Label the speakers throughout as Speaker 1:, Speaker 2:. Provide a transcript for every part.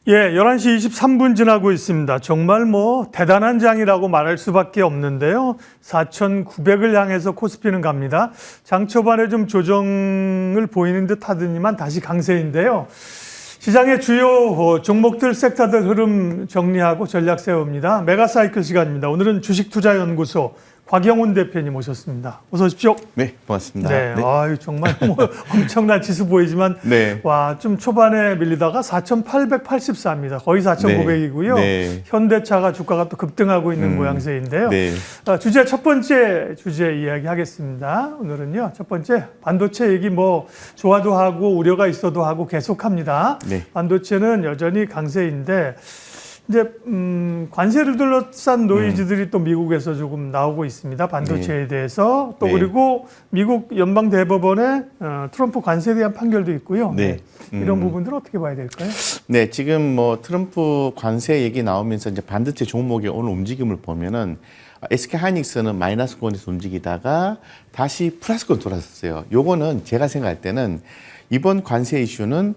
Speaker 1: 예, 11시 23분 지나고 있습니다. 정말 뭐 대단한 장이라고 말할 수밖에 없는데요. 4,900을 향해서 코스피는 갑니다. 장 초반에 좀 조정을 보이는 듯 하더니만 다시 강세인데요. 시장의 주요 종목들, 섹터들 흐름 정리하고 전략 세웁니다. 메가사이클 시간입니다. 오늘은 주식투자연구소 곽영훈 대표님 오셨습니다. 어서 오십시오.
Speaker 2: 네, 고맙습니다.
Speaker 1: 네,
Speaker 2: 네.
Speaker 1: 아유, 정말 뭐 엄청난 지수 보이지만
Speaker 2: 네.
Speaker 1: 와, 좀 초반에 밀리다가 4,884입니다. 거의 4,900이고요.
Speaker 2: 네.
Speaker 1: 현대차가 주가가 또 급등하고 있는 모양새인데요.
Speaker 2: 네.
Speaker 1: 주제 첫 번째 주제 이야기하겠습니다. 오늘은요, 첫 번째 반도체 얘기 뭐 좋아도 하고 우려가 있어도 하고 계속합니다.
Speaker 2: 네.
Speaker 1: 반도체는 여전히 강세인데. 이제 관세를 둘러싼 노이즈들이 또 미국에서 조금 나오고 있습니다. 반도체에 대해서 또
Speaker 2: 네.
Speaker 1: 그리고 미국 연방 대법원의 트럼프 관세에 대한 판결도 있고요.
Speaker 2: 네.
Speaker 1: 이런 부분들은 어떻게 봐야 될까요?
Speaker 2: 네, 지금 뭐 트럼프 관세 얘기 나오면서 이제 반도체 종목의 오늘 움직임을 보면은 SK 하이닉스는 마이너스권에서 움직이다가 다시 플러스권 돌아섰어요. 요거는 제가 생각할 때는 이번 관세 이슈는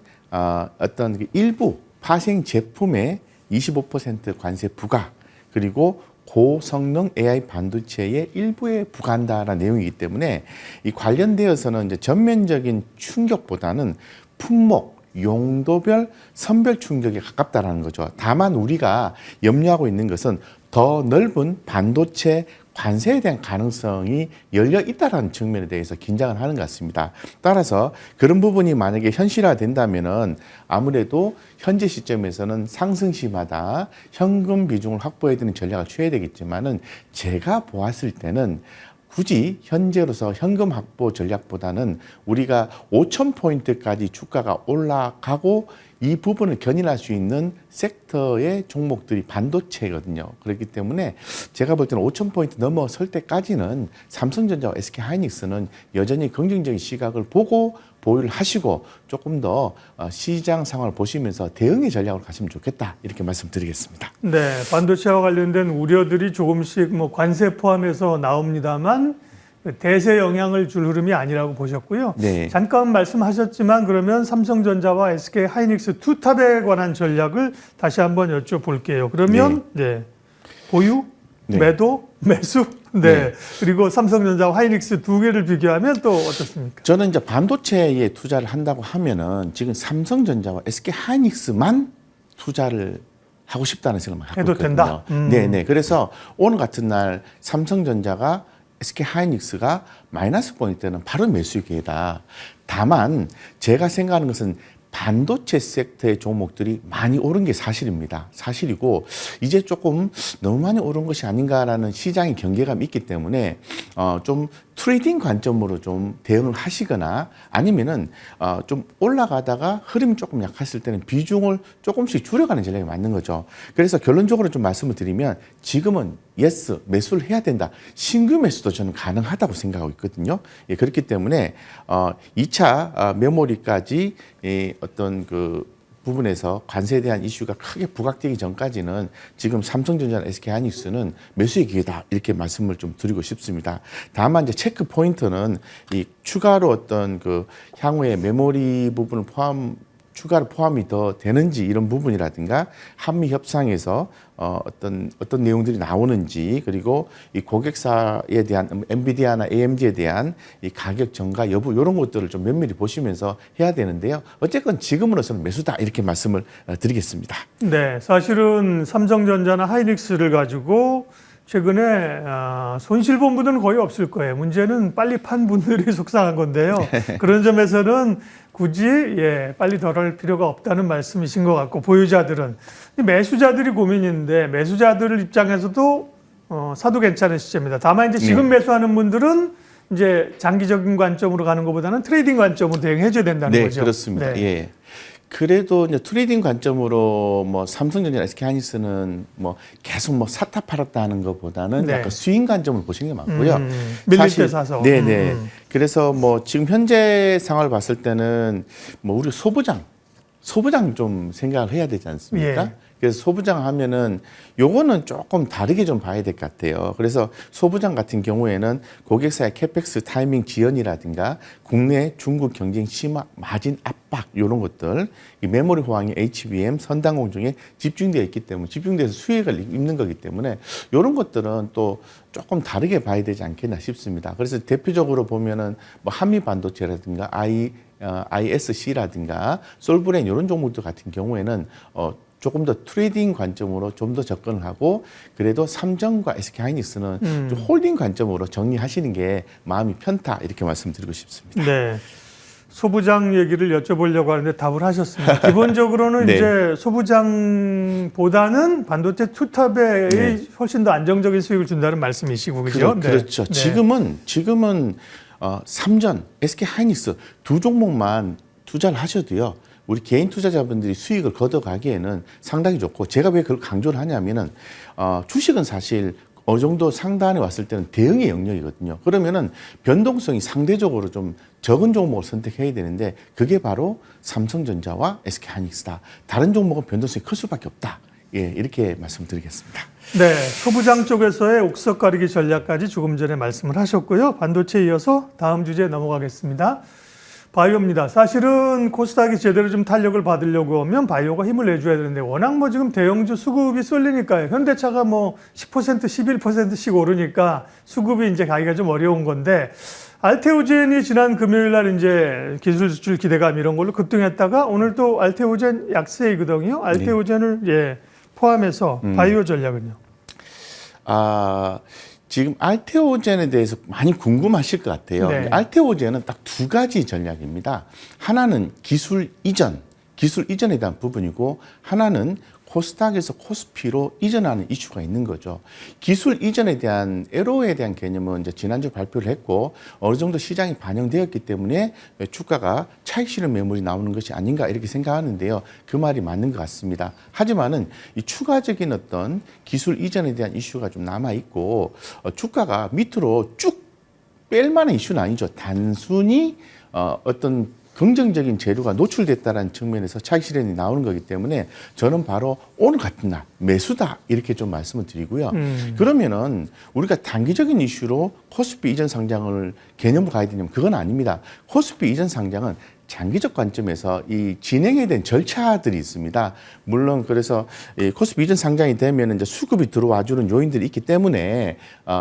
Speaker 2: 어떤 그 일부 파생 제품의 25% 관세 부과 그리고 고성능 AI 반도체의 일부에 부과한다라는 내용이기 때문에 이 관련되어서는 이제 전면적인 충격보다는 품목, 용도별, 선별 충격에 가깝다라는 거죠. 다만 우리가 염려하고 있는 것은 더 넓은 반도체 관세에 대한 가능성이 열려 있다는 측면에 대해서 긴장을 하는 것 같습니다. 따라서 그런 부분이 만약에 현실화된다면은 아무래도 현재 시점에서는 상승시마다 현금 비중을 확보해야 되는 전략을 취해야 되겠지만은 제가 보았을 때는 굳이 현재로서 현금 확보 전략보다는 우리가 5,000포인트까지 주가가 올라가고 이 부분을 견인할 수 있는 섹터의 종목들이 반도체거든요. 그렇기 때문에 제가 볼 때는 5,000포인트 넘어설 때까지는 삼성전자와 SK 하이닉스는 여전히 긍정적인 시각을 보고 보유를 하시고 조금 더 시장 상황을 보시면서 대응의 전략으로 가시면 좋겠다. 이렇게 말씀드리겠습니다.
Speaker 1: 네, 반도체와 관련된 우려들이 조금씩 뭐 관세 포함해서 나옵니다만 대세 영향을 줄 흐름이 아니라고 보셨고요.
Speaker 2: 네.
Speaker 1: 잠깐 말씀하셨지만 그러면 삼성전자와 SK 하이닉스 투탑에 관한 전략을 다시 한번 여쭤볼게요. 그러면 네. 보유,
Speaker 2: 네.
Speaker 1: 매도, 매수, 네. 그리고 삼성전자와 하이닉스 두 개를 비교하면 또 어떻습니까?
Speaker 2: 저는 이제 반도체에 투자를 한다고 하면은 지금 삼성전자와 SK 하이닉스만 투자를 하고 싶다는 생각을 갖고
Speaker 1: 해도
Speaker 2: 있거든요.
Speaker 1: 된다?
Speaker 2: 네네. 그래서 오늘 같은 날 삼성전자가 SK 하이닉스가 마이너스 포인트는 바로 매수 기회다. 다만 제가 생각하는 것은 반도체 섹터의 종목들이 많이 오른 게 사실입니다. 사실이고 이제 조금 너무 많이 오른 것이 아닌가라는 시장의 경계감이 있기 때문에 좀 트레이딩 관점으로 좀 대응을 하시거나 아니면은 좀 올라가다가 흐름이 조금 약했을 때는 비중을 조금씩 줄여가는 전략이 맞는 거죠. 그래서 결론적으로 좀 말씀을 드리면 지금은 예스 매수를 해야 된다. 신규 매수도 저는 가능하다고 생각하고 있거든요. 예, 그렇기 때문에 2차 메모리까지 어떤 그 부분에서 관세에 대한 이슈가 크게 부각되기 전까지는 지금 삼성전자나 SK 하이닉스는 매수의 기회다 이렇게 말씀을 좀 드리고 싶습니다. 다만 이제 체크 포인트는 이 추가로 어떤 그 향후에 메모리 부분을 추가로 포함이 더 되는지 이런 부분이라든가 한미 협상에서 어떤 내용들이 나오는지 그리고 이 고객사에 대한 엔비디아나 AMD에 대한 이 가격 전가 여부 이런 것들을 좀 면밀히 보시면서 해야 되는데요. 어쨌건 지금으로서는 매수다 이렇게 말씀을 드리겠습니다.
Speaker 1: 네, 사실은 삼성전자나 하이닉스를 가지고 최근에 손실 본 분들은 거의 없을 거예요. 문제는 빨리 판 분들이 속상한 건데요. 그런 점에서는 굳이 빨리 덜할 필요가 없다는 말씀이신 것 같고 보유자들은 매수자들이 고민인데 매수자들 입장에서도 사도 괜찮은 시점입니다. 다만 이제 지금 매수하는 분들은 이제 장기적인 관점으로 가는 것보다는 트레이딩 관점으로 대응해줘야 된다는 거죠.
Speaker 2: 네, 그렇습니다.
Speaker 1: 네.
Speaker 2: 예. 그래도 이제 트레이딩 관점으로 뭐 삼성전자, SK 하이닉스는 뭐 계속 뭐 샀다 팔았다 하는 것보다는
Speaker 1: 네.
Speaker 2: 약간 스윙 관점을 보시는 게 맞고요.
Speaker 1: 밀릴 때 사서.
Speaker 2: 네네. 그래서 뭐 지금 현재 상황을 봤을 때는 뭐 우리 소부장 소부장 좀 생각을 해야 되지 않습니까?
Speaker 1: 예.
Speaker 2: 그래서 소부장 하면은 요거는 조금 다르게 좀 봐야 될 것 같아요. 그래서 소부장 같은 경우에는 고객사의 캐펙스 타이밍 지연이라든가 국내 중국 경쟁 심화 마진 압박 이런 것들, 이 메모리 호황이 HBM 선단 공정에 집중되어 있기 때문에 집중돼서 수혜를 입는 거기 때문에 이런 것들은 또 조금 다르게 봐야 되지 않겠나 싶습니다. 그래서 대표적으로 보면은 뭐 한미 반도체라든가 ISC라든가 솔브렌 이런 종목들 같은 경우에는 조금 더 트레이딩 관점으로 좀 더 접근을 하고 그래도 삼성과 SK하이닉스는 좀 홀딩 관점으로 정리하시는 게 마음이 편타 이렇게 말씀드리고 싶습니다.
Speaker 1: 네. 소부장 얘기를 여쭤보려고 하는데 답을 하셨습니다. 기본적으로는
Speaker 2: 네.
Speaker 1: 이제 소부장보다는 반도체 투탑에
Speaker 2: 네.
Speaker 1: 훨씬 더 안정적인 수익을 준다는 말씀이시고 그죠?
Speaker 2: 그렇죠.
Speaker 1: 네.
Speaker 2: 지금은 삼전, SK하이닉스 두 종목만 투자를 하셔도요. 우리 개인 투자자분들이 수익을 걷어가기에는 상당히 좋고 제가 왜 그걸 강조를 하냐면은 주식은 사실 어느 정도 상단에 왔을 때는 대응의 영역이거든요. 그러면은 변동성이 상대적으로 좀 적은 종목을 선택해야 되는데 그게 바로 삼성전자와 SK하이닉스다. 다른 종목은 변동성이 클 수밖에 없다. 예, 이렇게 말씀드리겠습니다.
Speaker 1: 네, 소부장 쪽에서의 옥석 가리기 전략까지 조금 전에 말씀을 하셨고요. 반도체에 이어서 다음 주제에 넘어가겠습니다. 바이오입니다. 사실은 코스닥이 제대로 좀 탄력을 받으려고 하면 바이오가 힘을 내줘야 되는데 워낙 뭐 지금 대형주 수급이 쏠리니까요. 현대차가 뭐 10%, 11%씩 오르니까 수급이 이제 가기가 좀 어려운 건데 알테오젠이 지난 금요일 날 이제 기술 수출 기대감 이런 걸로 급등했다가 오늘 또 알테오젠 약세이거든요. 알테오젠을 예, 포함해서 바이오 전략은요.
Speaker 2: 지금 알테오젠에 대해서 많이 궁금하실 것 같아요.
Speaker 1: 네.
Speaker 2: 알테오젠은 딱 두 가지 전략입니다. 하나는 기술 이전에 대한 부분이고 하나는 코스닥에서 코스피로 이전하는 이슈가 있는 거죠. 기술 이전에 대한 LO에 대한 개념은 이제 지난주 발표를 했고 어느 정도 시장이 반영되었기 때문에 주가가 차익 실현 매물이 나오는 것이 아닌가 이렇게 생각하는데요. 그 말이 맞는 것 같습니다. 하지만은 이 추가적인 어떤 기술 이전에 대한 이슈가 좀 남아 있고 주가가 밑으로 쭉 뺄 만한 이슈는 아니죠. 단순히 어떤 긍정적인 재료가 노출됐다는 측면에서 차익 실현이 나오는 거기 때문에 저는 바로 오늘 같은 날 매수다 이렇게 좀 말씀을 드리고요. 그러면은 우리가 단기적인 이슈로 코스피 이전 상장을 개념으로 가야 되냐면 그건 아닙니다. 코스피 이전 상장은 장기적 관점에서 이 진행에 대한 절차들이 있습니다. 물론 그래서 이 코스피 이전 상장이 되면 이제 수급이 들어와주는 요인들이 있기 때문에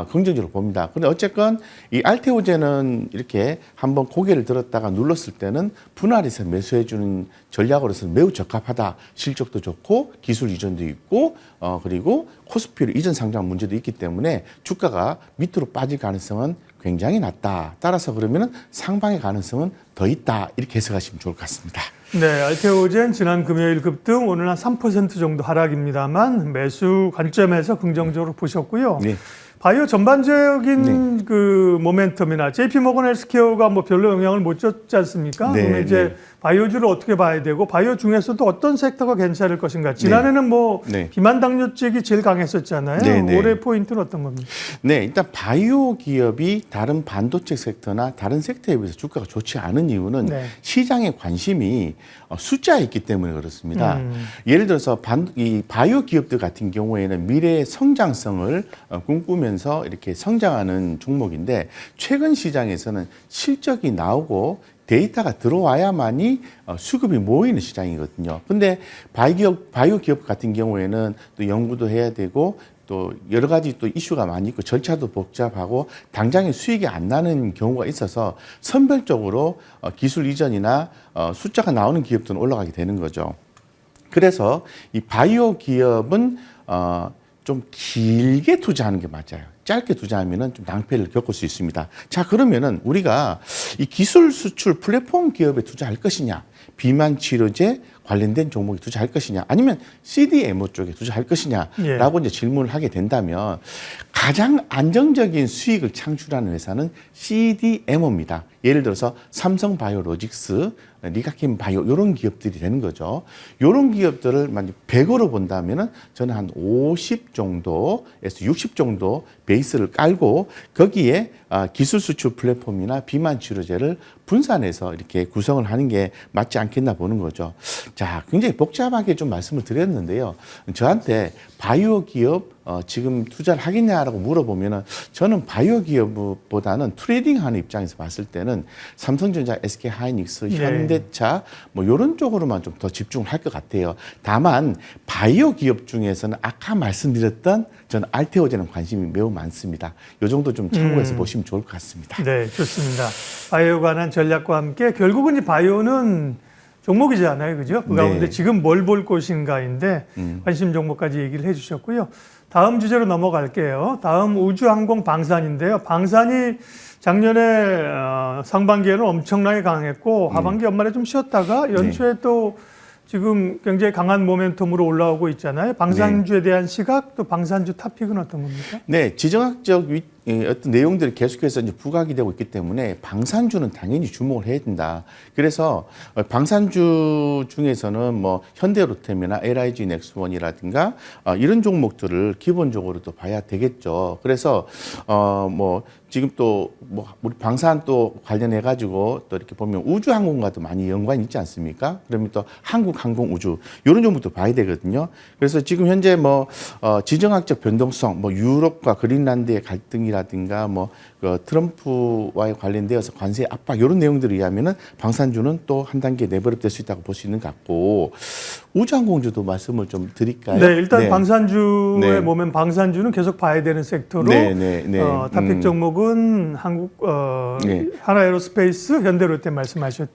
Speaker 2: 긍정적으로 봅니다. 그런데 어쨌건 이 알테오젠은 이렇게 한번 고개를 들었다가 눌렀을 때는 분할해서 매수해주는 전략으로서는 매우 적합하다. 실적도 좋고 기술 이전도 있고 그리고 코스피로 이전 상장 문제도 있기 때문에 주가가 밑으로 빠질 가능성은 굉장히 낮다. 따라서 그러면 상방의 가능성은 더 있다. 이렇게 해석하시면 좋을 것 같습니다.
Speaker 1: 네, 알테오젠 지난 금요일 급등, 오늘 한 3% 정도 하락입니다만 매수 관점에서 긍정적으로 보셨고요.
Speaker 2: 네.
Speaker 1: 바이오 전반적인 그 모멘텀이나 JP모건 헬스케어가 뭐 별로 영향을 못 줬지 않습니까?
Speaker 2: 네,
Speaker 1: 그러면 이제
Speaker 2: 네.
Speaker 1: 바이오주를 어떻게 봐야 되고 바이오 중에서도 어떤 섹터가 괜찮을 것인가? 지난해는 뭐
Speaker 2: 네.
Speaker 1: 비만 당뇨 쪽이 제일 강했었잖아요.
Speaker 2: 네, 네.
Speaker 1: 올해 포인트는 어떤 겁니까?
Speaker 2: 네, 일단 바이오 기업이 다른 반도체 섹터나 다른 섹터에 비해서 주가가 좋지 않은 이유는
Speaker 1: 네.
Speaker 2: 시장의 관심이 숫자에 있기 때문에 그렇습니다. 예를 들어서 이 바이오 기업들 같은 경우에는 미래의 성장성을 꿈꾸면서 이렇게 성장하는 종목인데 최근 시장에서는 실적이 나오고 데이터가 들어와야만이 수급이 모이는 시장이거든요. 근데 바이오 기업 같은 경우에는 또 연구도 해야 되고 또 여러 가지 또 이슈가 많이 있고 절차도 복잡하고 당장에 수익이 안 나는 경우가 있어서 선별적으로 기술 이전이나 숫자가 나오는 기업들은 올라가게 되는 거죠. 그래서 이 바이오 기업은 좀 길게 투자하는 게 맞아요. 짧게 투자하면은 좀 낭패를 겪을 수 있습니다. 자, 그러면은 우리가 이 기술 수출 플랫폼 기업에 투자할 것이냐, 비만 치료제 관련된 종목에 투자할 것이냐, 아니면 CDMO 쪽에 투자할 것이냐라고 이제 질문을 하게 된다면 가장 안정적인 수익을 창출하는 회사는 CDMO입니다. 예를 들어서 삼성바이오로직스, 리가킴 바이오 이런 기업들이 되는 거죠. 이런 기업들을 만약 100으로 본다면은 저는 한 50 정도에서 60 정도 베이스를 깔고 거기에 기술 수출 플랫폼이나 비만 치료제를 분산해서 이렇게 구성을 하는 게 맞지 않겠나 보는 거죠. 자, 굉장히 복잡하게 좀 말씀을 드렸는데요. 저한테 바이오 기업 지금 투자를 하겠냐라고 물어보면은 저는 바이오 기업보다는 트레이딩하는 입장에서 봤을 때는 삼성전자, SK 하이닉스, 현대차 뭐 이런 쪽으로만 좀 더 집중을 할 것 같아요. 다만 바이오 기업 중에서는 아까 말씀드렸던 저는 알테오제는 관심이 매우 많습니다. 이 정도 좀 참고해서 보시면 좋을 것 같습니다.
Speaker 1: 네, 좋습니다. 바이오 관한 전략과 함께 결국은 이 바이오는 종목이잖아요, 그죠? 그 가운데
Speaker 2: 네.
Speaker 1: 지금 뭘 볼 것인가인데 관심 종목까지 얘기를 해주셨고요. 다음 주제로 넘어갈게요. 다음 우주항공 방산인데요. 방산이 작년에 상반기에는 엄청나게 강했고 하반기 연말에 좀 쉬었다가 연초에 또 지금 굉장히 강한 모멘텀으로 올라오고 있잖아요. 방산주에 대한 시각, 또 방산주 탑픽은 어떤 겁니까?
Speaker 2: 네, 지정학적 어떤 내용들이 계속해서 이제 부각이 되고 있기 때문에 방산주는 당연히 주목을 해야 된다. 그래서 방산주 중에서는 뭐 현대로템이나 LIG 넥스원이라든가 이런 종목들을 기본적으로 또 봐야 되겠죠. 그래서 뭐 지금 또 뭐 우리 방산 또 관련해 가지고 또 이렇게 보면 우주항공과도 많이 연관이 있지 않습니까? 그러면 또 한국항공우주 이런 종목도 봐야 되거든요. 그래서 지금 현재 뭐 지정학적 변동성, 뭐 유럽과 그린란드의 갈등이라든가 뭐 트럼프와의 관련되어서 관세 압박 이런 내용들에 의하면은 방산주는 또 한 단계 레벨업 될 수 있다고 볼 수 있는 것 같고 우주항공주도 말씀을 좀 드릴까요?
Speaker 1: 네, 일단 방산주에
Speaker 2: 네.
Speaker 1: 보면 방산주는 계속 봐야 되는 섹터로 탑픽 종목은 한국 하나에어로스페이스, 현대로템 말씀하신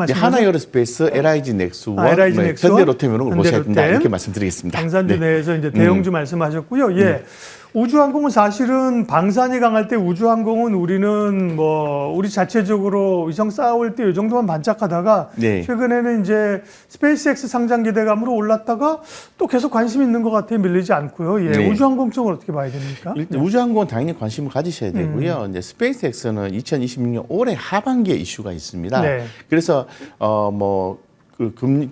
Speaker 2: 네, 하나에어로스페이스, LIG 넥스원,
Speaker 1: LIG 넥스원,
Speaker 2: 현대로템 이런 걸 보셔야 된다 이렇게 말씀드리겠습니다.
Speaker 1: 방산주 내에서 이제 대형주 말씀하셨고요. 예. 우주항공은 사실은 방산이 강할 때 우주항공은 우리는 뭐 우리 자체적으로 위성 쌓아올 때 이 정도만 반짝하다가 최근에는 이제 스페이스X 상장 기대감으로 올랐다가 또 계속 관심 있는 것 같아요. 밀리지 않고요. 예. 우주항공 쪽을 어떻게 봐야 됩니까?
Speaker 2: 일단 우주항공은 당연히 관심을 가지셔야 되고요. 이제 스페이스X는 2026년 올해 하반기에 이슈가 있습니다. 그래서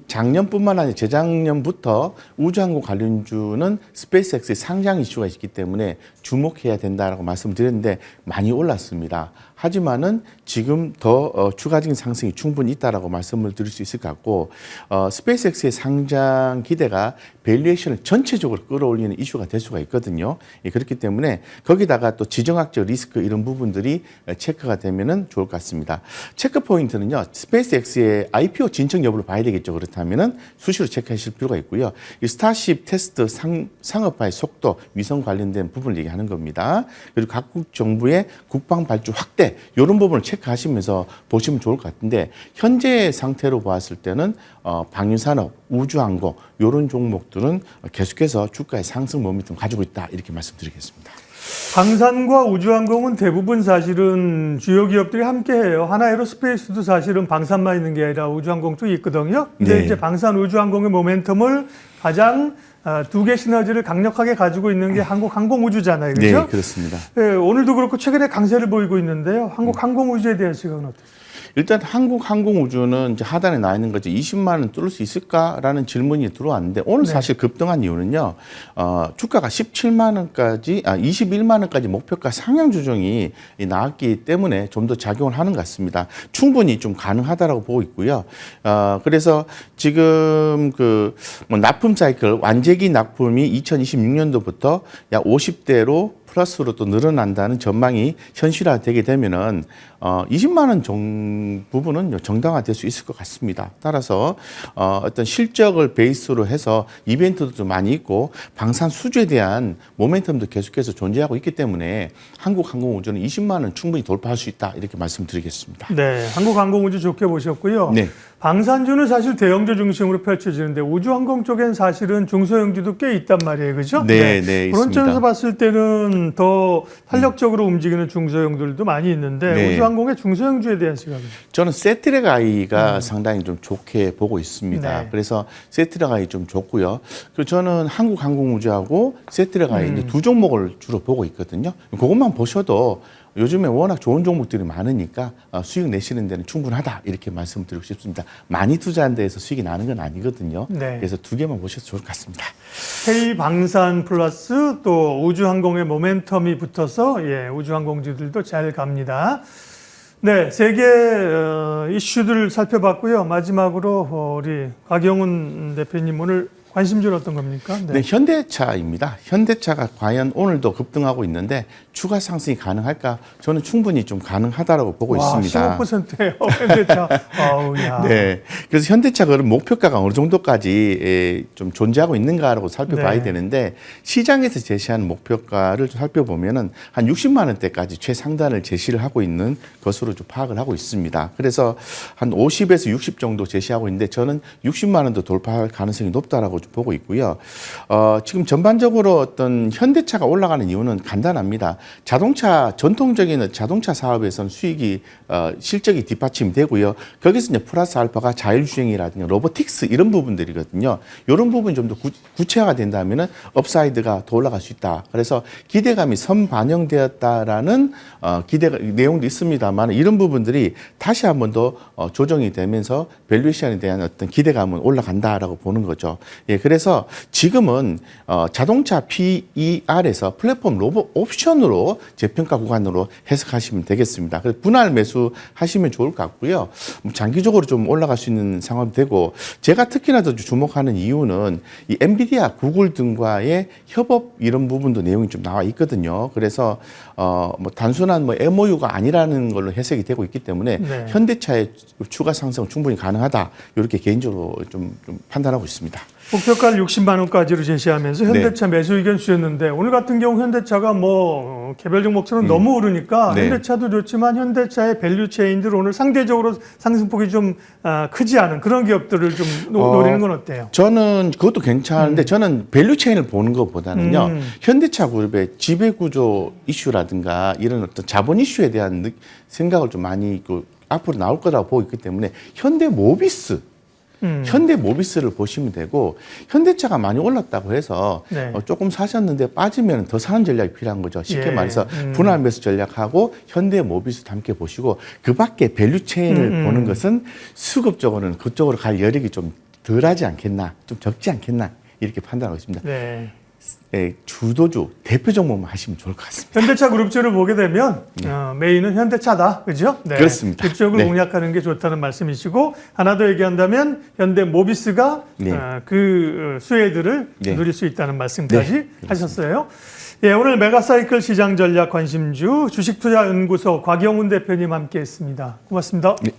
Speaker 2: 작년뿐만 아니라 재작년부터 우주항공 관련주는 스페이스X의 상장 이슈가 있기 때문에 주목해야 된다라고 말씀드렸는데 많이 올랐습니다. 하지만은 지금 더 추가적인 상승이 충분히 있다라고 말씀을 드릴 수 있을 것 같고 스페이스X의 상장 기대가 밸류에이션을 전체적으로 끌어올리는 이슈가 될 수가 있거든요. 그렇기 때문에 거기다가 또 지정학적 리스크 이런 부분들이 체크가 되면은 좋을 것 같습니다. 체크 포인트는요. 스페이스X의 IPO 진척 여부를 봐야 되겠죠. 그렇다면은 수시로 체크하실 필요가 있고요. 이 스타쉽 테스트 상업화의 속도, 위성 관련된 부분을 얘기하는 겁니다. 그리고 각국 정부의 국방 발주 확대 이런 부분을 체크하시면서 보시면 좋을 것 같은데 현재 상태로 봤을 때는 방위산업, 우주항공 이런 종목들은 계속해서 주가의 상승 모멘텀 가지고 있다 이렇게 말씀드리겠습니다.
Speaker 1: 방산과 우주항공은 대부분 사실은 주요 기업들이 함께해요. 하나에어로스페이스도 사실은 방산만 있는 게 아니라 우주항공 쪽이 있거든요. 근데 이제 방산 우주항공의 모멘텀을 가장 두 개 시너지를 강력하게 가지고 있는 게 한국항공우주잖아요. 그렇죠?
Speaker 2: 네, 그렇습니다.
Speaker 1: 네, 오늘도 그렇고 최근에 강세를 보이고 있는데요. 한국항공우주에 대한 시각은 어떠세요?
Speaker 2: 일단 한국항공우주는 이제 하단에 나와 있는 거죠. 20만 원 뚫을 수 있을까라는 질문이 들어왔는데 오늘 사실 급등한 이유는요. 주가가 17만 원까지 21만 원까지 목표가 상향 조정이 나왔기 때문에 좀 더 작용을 하는 것 같습니다. 충분히 좀 가능하다라고 보고 있고요. 그래서 지금 뭐 납품 사이클 완제기 납품이 2026년도부터 약 50대로 플러스로 또 늘어난다는 전망이 현실화되게 되면은 20만 원 부분은 정당화될 수 있을 것 같습니다. 따라서 어떤 실적을 베이스로 해서 이벤트도 좀 많이 있고 방산 수주에 대한 모멘텀도 계속해서 존재하고 있기 때문에 한국항공우주는 20만 원 충분히 돌파할 수 있다 이렇게 말씀드리겠습니다.
Speaker 1: 네, 한국항공우주 좋게 보셨고요.
Speaker 2: 네.
Speaker 1: 방산주는 사실 대형주 중심으로 펼쳐지는데 우주항공 쪽엔 사실은 중소형주도 꽤 있단 말이에요, 그죠?
Speaker 2: 네,
Speaker 1: 그런
Speaker 2: 있습니다.
Speaker 1: 점에서 봤을 때는 더 탄력적으로 움직이는 중소형들도 많이 있는데 우주항공의 중소형주에 대한 시각은?
Speaker 2: 저는 세트랙아이가 상당히 좀 좋게 보고 있습니다. 그래서 세트랙아이 좀 좋고요. 그리고 저는 한국항공우주하고 세트랙아이 이제 두 종목을 주로 보고 있거든요. 그것만 보셔도 요즘에 워낙 좋은 종목들이 많으니까 수익 내시는 데는 충분하다 이렇게 말씀드리고 싶습니다. 많이 투자한 데에서 수익이 나는 건 아니거든요.
Speaker 1: 네.
Speaker 2: 그래서 두 개만 보셔도 좋을 것 같습니다.
Speaker 1: K방산 플러스 또 우주항공의 모멘텀이 붙어서 예, 우주항공주들도 잘 갑니다. 네, 세 개 이슈들 살펴봤고요. 마지막으로 우리 곽영훈 대표님 오늘 관심주는 어떤 겁니까?
Speaker 2: 네, 현대차입니다. 현대차가 과연 오늘도 급등하고 있는데 추가 상승이 가능할까? 저는 충분히 좀 가능하다라고 보고 있습니다.
Speaker 1: 15%예요. 현대차. 아우야.
Speaker 2: 네, 그래서 현대차 그런 목표가가 어느 정도까지 좀 존재하고 있는가라고 살펴봐야
Speaker 1: 네.
Speaker 2: 되는데 시장에서 제시하는 목표가를 좀 살펴보면은 한 60만 원대까지 최상단을 제시를 하고 있는 것으로 좀 파악을 하고 있습니다. 그래서 한 50에서 60 정도 제시하고 있는데 저는 60만 원도 돌파할 가능성이 높다라고 좀 보고 있고요. 지금 전반적으로 어떤 현대차가 올라가는 이유는 간단합니다. 자동차 전통적인 자동차 사업에서는 수익이 실적이 뒷받침이 되고요. 거기서 이제 플러스 알파가 자율주행이라든가 로보틱스 이런 부분들이거든요. 이런 부분이 좀 더 구체화가 된다면은 업사이드가 더 올라갈 수 있다. 그래서 기대감이 선반영되었다라는 내용도 있습니다만 이런 부분들이 다시 한 번 더 조정이 되면서 밸류에이션에 대한 어떤 기대감은 올라간다라고 보는 거죠. 예, 그래서 지금은 자동차 PER에서 플랫폼 로봇 옵션으로 재평가 구간으로 해석하시면 되겠습니다. 그래서 분할 매수 하시면 좋을 것 같고요. 장기적으로 좀 올라갈 수 있는 상황이 되고 제가 특히나 더 주목하는 이유는 이 엔비디아, 구글 등과의 협업 이런 부분도 내용이 좀 나와 있거든요. 그래서 뭐 단순한 뭐 MOU가 아니라는 걸로 해석이 되고 있기 때문에
Speaker 1: 네.
Speaker 2: 현대차의 추가 상승 충분히 가능하다. 이렇게 개인적으로 좀 판단하고 있습니다.
Speaker 1: 목표가를 60만 원까지로 제시하면서 현대차 매수 의견 주셨는데 오늘 같은 경우 현대차가 뭐 개별 종목처럼 너무 오르니까
Speaker 2: 네.
Speaker 1: 현대차도 좋지만 현대차의 밸류 체인들 오늘 상대적으로 상승폭이 좀 크지 않은 그런 기업들을 좀 노리는 건 어때요?
Speaker 2: 저는 그것도 괜찮은데 저는 밸류 체인을 보는 것보다는요. 현대차 그룹의 지배 구조 이슈라든가 이런 어떤 자본 이슈에 대한 생각을 좀 많이 앞으로 나올 거라고 보고 있기 때문에 현대모비스를 보시면 되고 현대차가 많이 올랐다고 해서
Speaker 1: 네.
Speaker 2: 조금 사셨는데 빠지면 더 사는 전략이 필요한 거죠. 쉽게
Speaker 1: 예.
Speaker 2: 말해서 분할 매수 전략하고 현대모비스도 함께 보시고 그 밖에 밸류 체인을 보는 것은 수급적으로는 그쪽으로 갈 여력이 좀 덜하지 않겠나, 좀 적지 않겠나 이렇게 판단하고 있습니다.
Speaker 1: 네.
Speaker 2: 네, 주도주 대표 종목만 하시면 좋을 것 같습니다.
Speaker 1: 현대차 그룹주를 보게 되면 메인은 현대차다, 그죠? 네.
Speaker 2: 그렇습니다.
Speaker 1: 그쪽을
Speaker 2: 네.
Speaker 1: 공략하는 게 좋다는 말씀이시고 하나 더 얘기한다면 현대모비스가
Speaker 2: 네.
Speaker 1: 그 수혜들을
Speaker 2: 네.
Speaker 1: 누릴 수 있다는 말씀까지
Speaker 2: 네,
Speaker 1: 하셨어요. 예, 오늘 메가사이클 시장 전략 관심주 주식투자연구소 곽영훈 대표님 함께했습니다. 고맙습니다.
Speaker 2: 네.